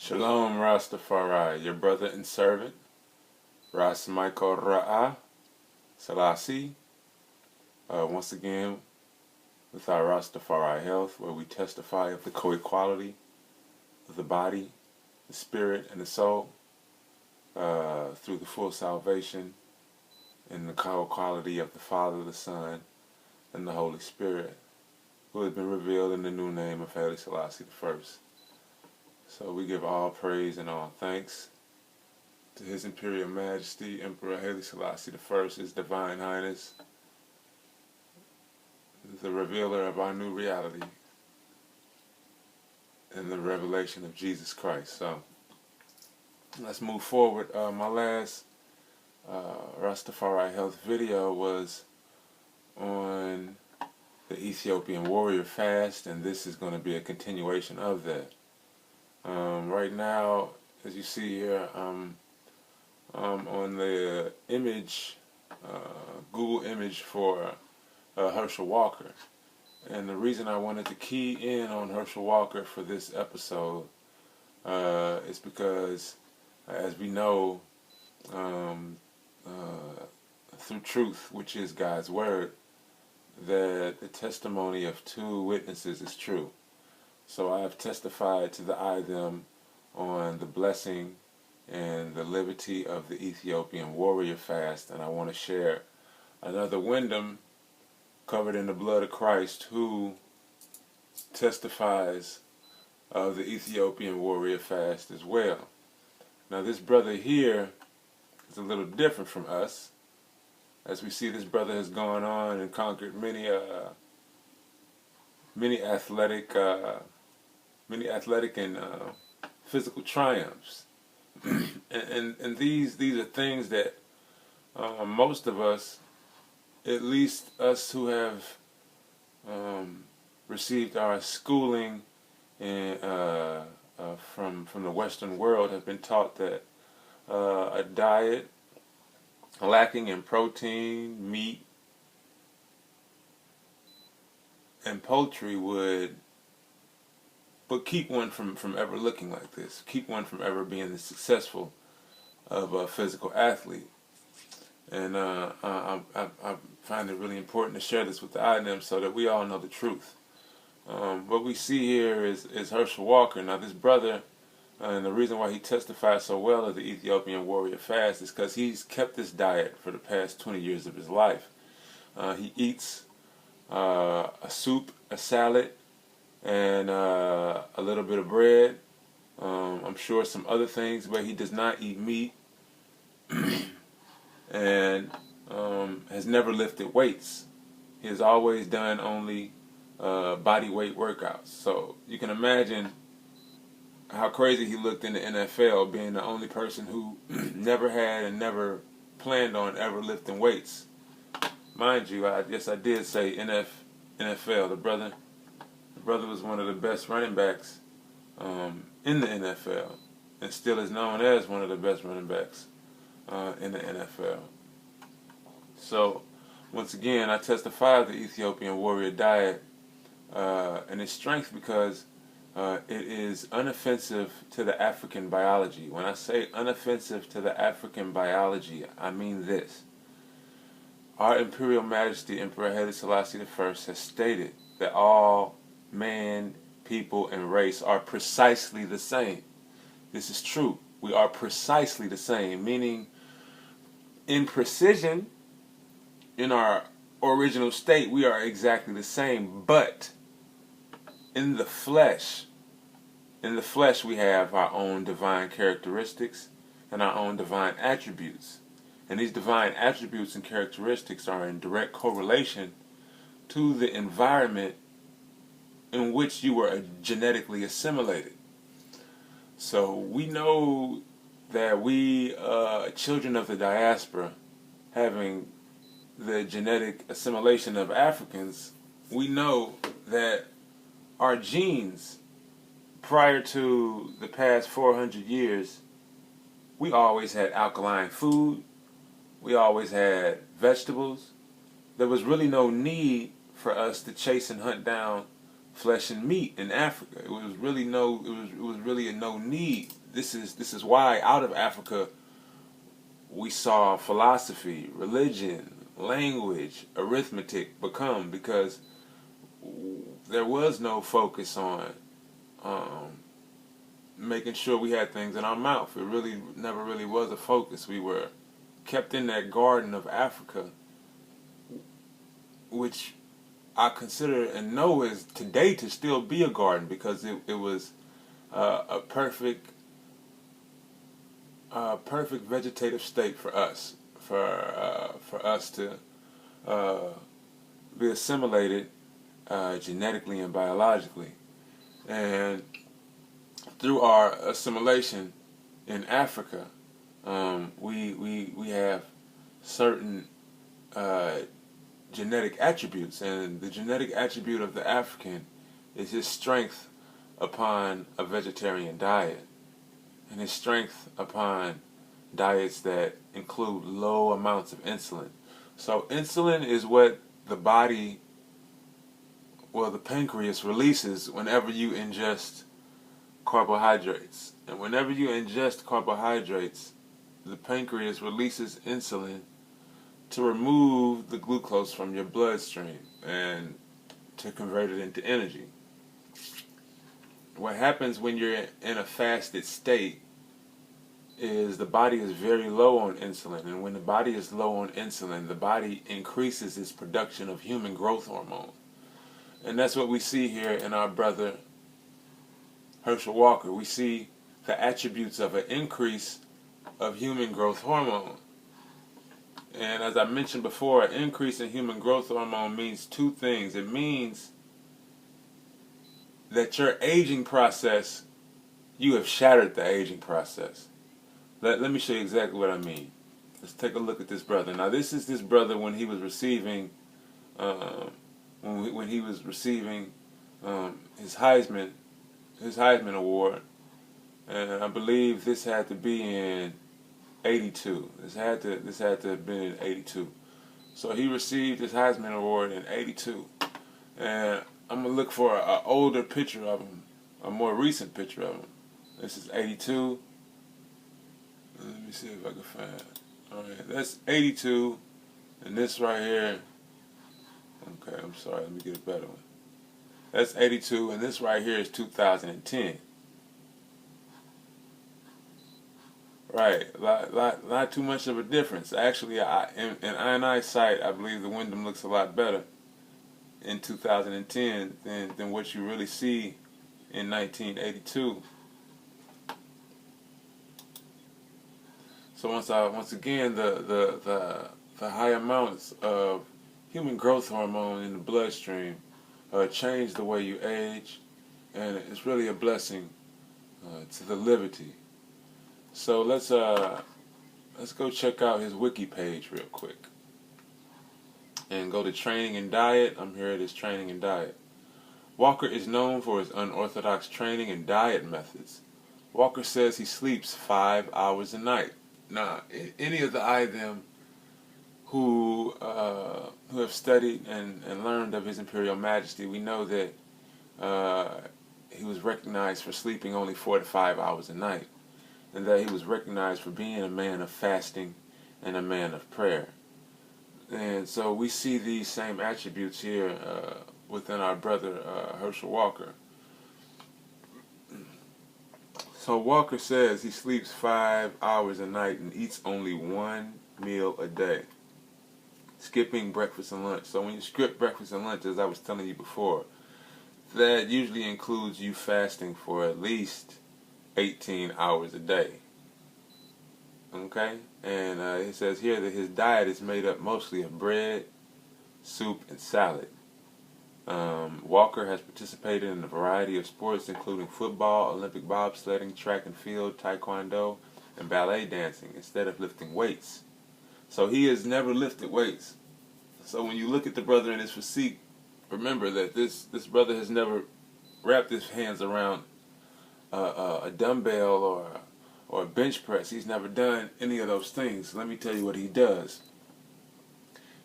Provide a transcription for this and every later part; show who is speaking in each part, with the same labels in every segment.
Speaker 1: Shalom Rastafari, your brother and servant, Mika'el, Selassie, once again with our Rastafari Health, where we testify of the co-equality of the body, the spirit, and the soul through the full salvation and the co-equality of the Father, the Son, and the Holy Spirit, who has been revealed in the new name of Haile Selassie I. So we give all praise and all thanks to His Imperial Majesty, Emperor Haile Selassie I, His Divine Highness, the revealer of our new reality and the revelation of Jesus Christ. So let's move forward. My last Rastafari Health video was on the Ethiopian Warrior Fast, and this is going to be a continuation of that. Right now, as you see here, on the image, Google image for Herschel Walker. And the reason I wanted to key in on Herschel Walker for this episode is because, as we know, through truth, which is God's Word, that the testimony of two witnesses is true. So I have testified to the I them on the blessing and the liberty of the Ethiopian Warrior Fast, and I want to share another Wyndham covered in the blood of Christ who testifies of the Ethiopian Warrior Fast as well. Now this brother here is a little different from us. As we see, this brother has gone on and conquered many athletic and physical triumphs, and these are things that most of us, at least us who have received our schooling from the Western world, have been taught that a diet lacking in protein, meat, and poultry would keep one from ever looking like this, keep one from ever being the successful of a physical athlete. And I find it really important to share this with the IDEM so that we all know the truth. What we see here is Herschel Walker. Now this brother, and the reason why he testifies so well of the Ethiopian Warrior Fast is because he's kept this diet for the past 20 years of his life. He eats a soup, a salad, and a little bit of bread. I'm sure some other things, but he does not eat meat and has never lifted weights. He has always done only body weight workouts. So you can imagine how crazy he looked in the NFL, being the only person who never had and never planned on ever lifting weights. Mind you, I did say NFL. The brother was one of the best running backs in the NFL, and still is known as one of the best running backs in the NFL. So, once again, I testify of the Ethiopian warrior diet and its strength because it is unoffensive to the African biology. When I say unoffensive to the African biology, I mean this. Our Imperial Majesty, Emperor Haile Selassie I, has stated that all man, people, and race are precisely the same. This is true. We are precisely the same, meaning in precision, in our original state, we are exactly the same, but in the flesh we have our own divine characteristics and our own divine attributes. And these divine attributes and characteristics are in direct correlation to the environment in which you were genetically assimilated. So we know that we, children of the diaspora, having the genetic assimilation of Africans, we know that our genes, prior to the past 400 years, we always had alkaline food, we always had vegetables. There was really no need for us to chase and hunt down flesh and meat in Africa. It was really a no need. This is why out of Africa we saw philosophy, religion, language, arithmetic become, because there was no focus on making sure we had things in our mouth. It really never really was a focus. We were kept in that garden of Africa, which I consider and know is today to still be a garden, because it was a perfect vegetative state for us, for us to be assimilated genetically and biologically. And through our assimilation in Africa, we have certain genetic attributes, and the genetic attribute of the African is his strength upon a vegetarian diet, and his strength upon diets that include low amounts of insulin. So insulin is what the body, well, the pancreas releases whenever you ingest carbohydrates. And whenever you ingest carbohydrates, the pancreas releases insulin to remove the glucose from your bloodstream and to convert it into energy. What happens when you're in a fasted state is the body is very low on insulin, and when the body is low on insulin, the body increases its production of human growth hormone. And that's what we see here in our brother Herschel Walker. We see the attributes of an increase of human growth hormone. And as I mentioned before, an increase in human growth hormone means two things. It means that your aging process, you have shattered the aging process. Let me show you exactly what I mean. Let's take a look at this brother. Now, this is this brother when he was receiving, when he was receiving his Heisman Award, and I believe this had to be in '82. This had to have been in '82. So he received his Heisman Award in '82, and I'm gonna look for an older picture of him, a more recent picture of him. This is '82. Let me see if I can find. All right, that's '82, and this right here. Okay, I'm sorry. Let me get a better one. That's '82, and this right here is 2010. Right, not too much of a difference. Actually, in I&I sight, I believe the Wyndham looks a lot better in 2010 than what you really see in 1982. So once again, the high amounts of human growth hormone in the bloodstream change the way you age, and it's really a blessing to the liberty. So let's go check out his wiki page real quick, and go to training and diet. I'm here at his training and diet. Walker is known for his unorthodox training and diet methods. Walker says he sleeps 5 hours a night. Now, any of them who have studied and learned of His Imperial Majesty, we know that he was recognized for sleeping only 4 to 5 hours a night, and that he was recognized for being a man of fasting and a man of prayer. And so we see these same attributes here within our brother Herschel Walker. So Walker says he sleeps 5 hours a night and eats only one meal a day, skipping breakfast and lunch. So when you skip breakfast and lunch, as I was telling you before, that usually includes you fasting for at least 18 hours a day. Okay? And it says here that his diet is made up mostly of bread, soup, and salad. Walker has participated in a variety of sports, including football, Olympic bobsledding, track and field, taekwondo, and ballet dancing, instead of lifting weights. So he has never lifted weights. So when you look at the brother in his physique, remember that this brother has never wrapped his hands around a dumbbell or a bench press. He's never done any of those things. Let me tell you what he does.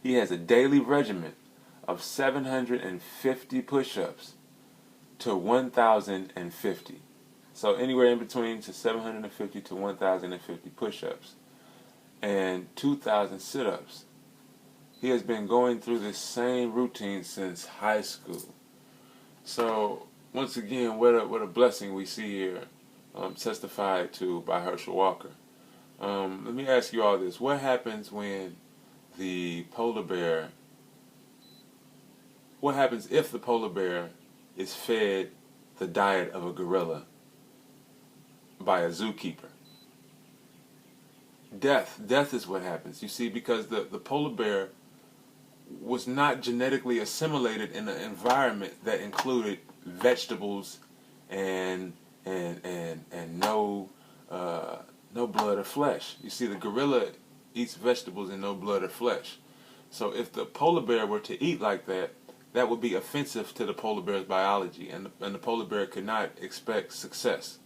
Speaker 1: He has a daily regimen of 750 push-ups, to 1,050. So anywhere in between to 750 to 1,050 push-ups and 2,000 sit-ups. He has been going through this same routine since high school. So once again, what a blessing we see here, testified to by Herschel Walker. Let me ask you all this: what happens when the polar bear? What happens if the polar bear is fed the diet of a gorilla by a zookeeper? Death is what happens. You see, because the polar bear was not genetically assimilated in an environment that included vegetables and no blood or flesh. You see, the gorilla eats vegetables and no blood or flesh. So if the polar bear were to eat like that, that would be offensive to the polar bear's biology, and the polar bear could not expect success.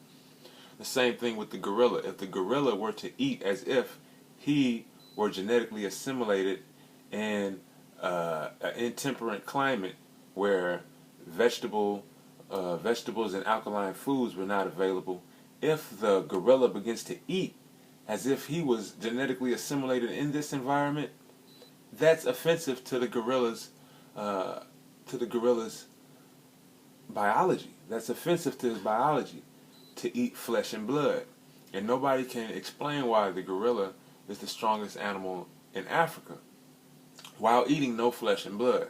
Speaker 1: The same thing with the gorilla. If the gorilla were to eat as if he were genetically assimilated in an intemperate climate where vegetables and alkaline foods were not available, if the gorilla begins to eat as if he was genetically assimilated in this environment, that's offensive to the gorilla's biology. That's offensive to his biology, to eat flesh and blood. And nobody can explain why the gorilla is the strongest animal in Africa while eating no flesh and blood.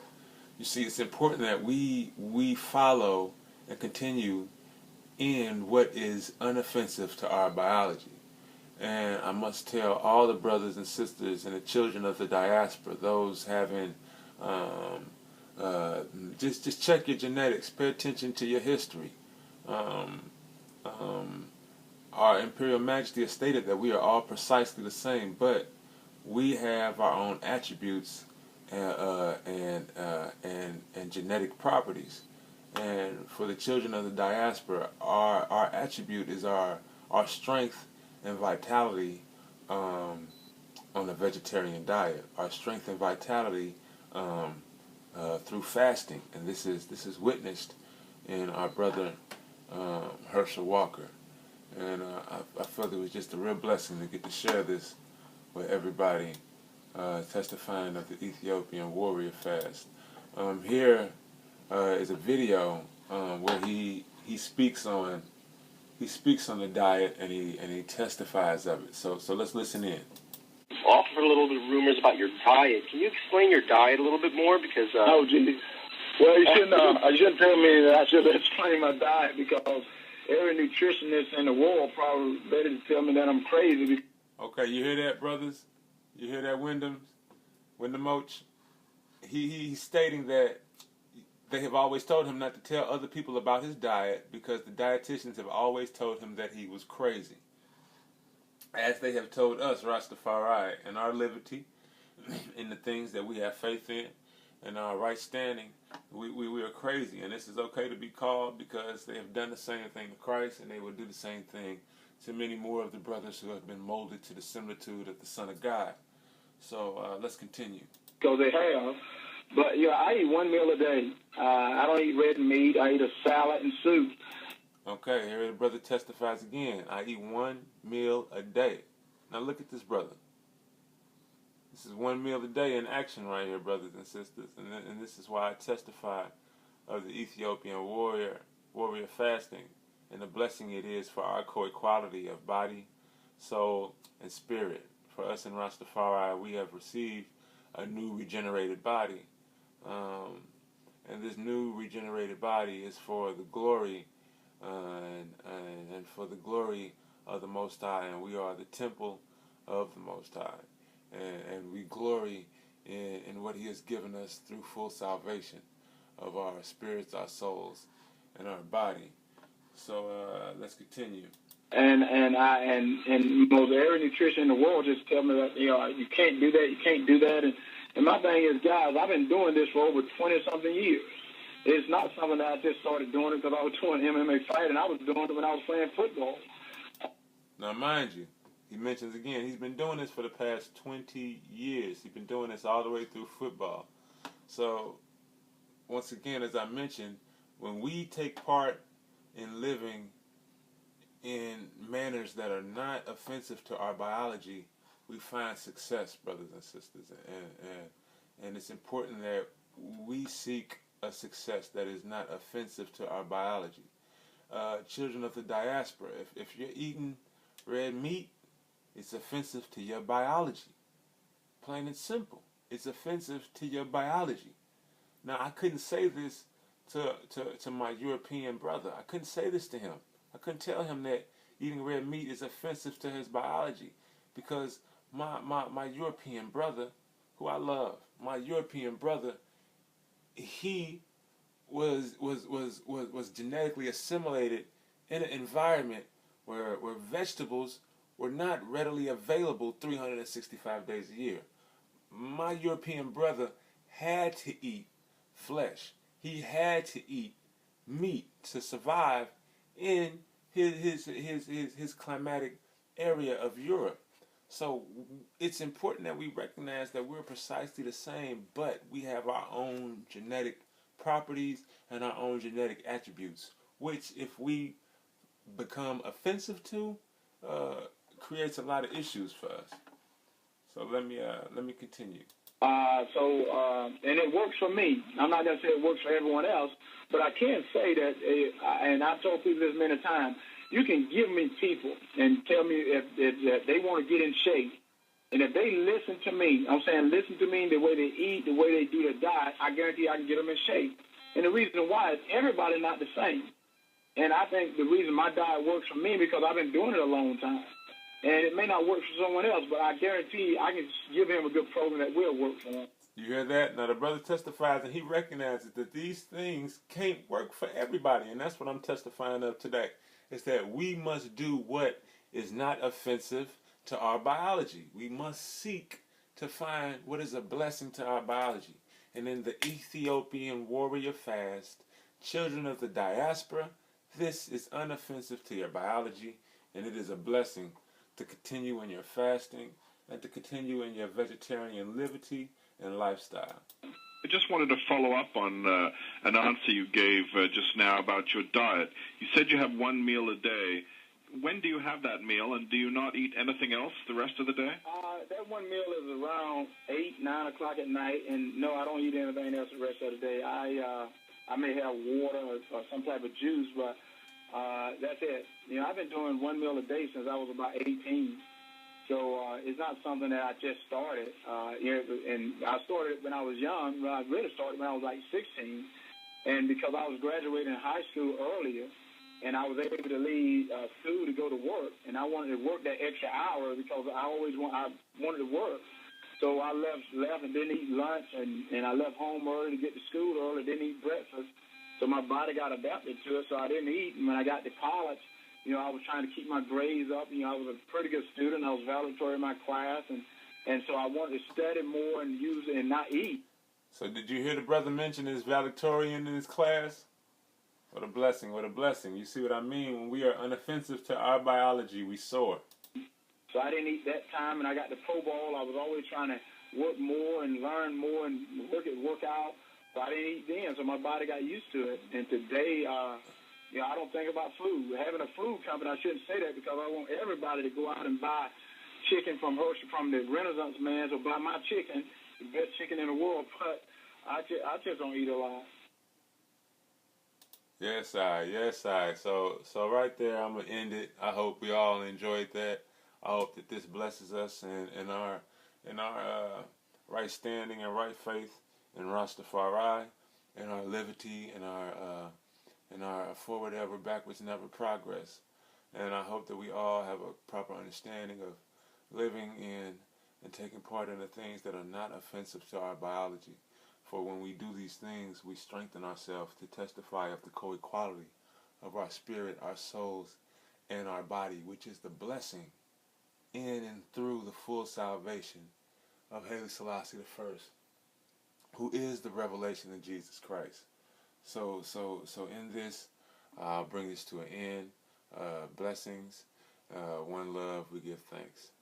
Speaker 1: You see, it's important that we follow and continue in what is unoffensive to our biology. And I must tell all the brothers and sisters and the children of the diaspora, those having just check your genetics, pay attention to your history. Our Imperial Majesty has stated that we are all precisely the same, but we have our own attributes and genetic properties. And for the children of the diaspora, our attribute is our strength and vitality on a vegetarian diet. Our strength and vitality through fasting, and this is witnessed in our brother Herschel Walker. And I felt it was just a real blessing to get to share this with everybody, testifying of the Ethiopian Warrior Fast. Here is a video where he speaks on the diet, and he testifies of it. So let's listen in.
Speaker 2: Often heard a little bit of rumors about your diet. Can you explain your diet a little bit more? Because
Speaker 3: oh, geez. Well, you shouldn't tell me that I should explain my diet, because every nutritionist in the world probably better to tell me that I'm crazy.
Speaker 1: Okay, you hear that, brothers? You hear that, Wyndham Oach? He's stating that they have always told him not to tell other people about his diet because the dietitians have always told him that he was crazy. As they have told us, Rastafari, in our liberty, in the things that we have faith in, and our right standing, we are crazy. And this is okay to be called because they have done the same thing to Christ, and they will do the same thing to many more of the brothers who have been molded to the similitude of the Son of God. So let's continue.
Speaker 3: Because they have. But, I eat one meal a day. I don't eat red meat. I eat a salad and soup.
Speaker 1: Okay, here the brother testifies again. I eat one meal a day. Now look at this brother. This is one meal a day in action right here, brothers and sisters. And this is why I testify of the Ethiopian warrior fasting and the blessing it is for our co-equality of body, soul, and spirit. For us in Rastafari, we have received a new regenerated body. And this new regenerated body is for the glory and for the glory of the Most High, and we are the temple of the Most High, and we glory in what He has given us through full salvation of our spirits, our souls, and our body. So let's continue.
Speaker 3: And most every nutrition in the world just tell me that you can't do that, you can't do that, and my thing is, guys, I've been doing this for over 20-something years. It's not something that I just started doing it because I was doing MMA fighting. I was doing it when I was playing football.
Speaker 1: Now, mind you, he mentions again, he's been doing this for the past 20 years. He's been doing this all the way through football. So, once again, as I mentioned, when we take part in living in manners that are not offensive to our biology, we find success, brothers and sisters. And it's important that we seek a success that is not offensive to our biology. Children of the diaspora, if you're eating red meat, it's offensive to your biology. Plain and simple. It's offensive to your biology. Now, I couldn't say this to my European brother. I couldn't say this to him. I couldn't tell him that eating red meat is offensive to his biology, because my European brother, who I love, my European brother, he was genetically assimilated in an environment where vegetables were not readily available 365 days a year. My European brother had to eat flesh. He had to eat meat to survive in his climatic area of Europe. So it's important that we recognize that we're precisely the same, but we have our own genetic properties and our own genetic attributes, which, if we become offensive to, creates a lot of issues for us. So let me continue.
Speaker 3: And it works for me. I'm not going to say it works for everyone else, but I can say that, and I've told people this many times, you can give me people and tell me if they want to get in shape, and if they listen to me, I'm saying listen to me, the way they eat, the way they do their diet, I guarantee I can get them in shape. And the reason why is everybody's not the same. And I think the reason my diet works for me because I've been doing it a long time. And it may not work for someone else, but I guarantee I can give him a good program that will work for him.
Speaker 1: You hear that? Now, the brother testifies, and he recognizes that these things can't work for everybody, and that's what I'm testifying of today. Is that we must do what is not offensive to our biology. We must seek to find what is a blessing to our biology. And in the Ethiopian Warrior Fast, children of the diaspora, this is unoffensive to your biology, and it is a blessing to continue in your fasting and to continue in your vegetarian liberty and lifestyle.
Speaker 4: I just wanted to follow up on an answer you gave just now about your diet. You said you have one meal a day. When do you have that meal, and do you not eat anything else the rest of the day?
Speaker 3: That one meal is around 8, 9 o'clock at night, and no, I don't eat anything else the rest of the day. I may have water or some type of juice, but that's it. You know, I've been doing one meal a day since I was about 18. So it's not something that I just started. And I started when I was young. I really started when I was like 16. And because I was graduating high school earlier, and I was able to leave school to go to work, and I wanted to work that extra hour because I wanted to work. So I left and didn't eat lunch, and I left home early to get to school early, didn't eat breakfast. So my body got adapted to it, so I didn't eat. And when I got to college, you know, I was trying to keep my grades up. You know, I was a pretty good student. I was valedictorian in my class, and so I wanted to study more and use it and not eat.
Speaker 1: So did you hear the brother mention his valedictorian in his class? What a blessing, what a blessing. You see what I mean? When we are unoffensive to our biology, we soar.
Speaker 3: So I didn't eat that time, and I got the Pro Bowl. I was always trying to work more and learn more and work out. So I didn't eat then, so my body got used to it. And today, you know, I don't think about food. Having a food company, I shouldn't say that because I want everybody to go out and buy chicken from Herschel, from the Renaissance man, so buy my chicken, the best chicken in the world. But I just don't eat a lot.
Speaker 1: Yes, I. So right there, I'm gonna end it. I hope we all enjoyed that. I hope that this blesses us in our right standing and right faith in Rastafari, in our liberty, in our forward ever, backwards never progress. And I hope that we all have a proper understanding of living in and taking part in the things that are not offensive to our biology. For when we do these things, we strengthen ourselves to testify of the co-equality of our spirit, our souls, and our body, which is the blessing in and through the full salvation of Haile Selassie I, who is the revelation of Jesus Christ. So in this, I'll bring this to an end. Blessings, one love, we give thanks.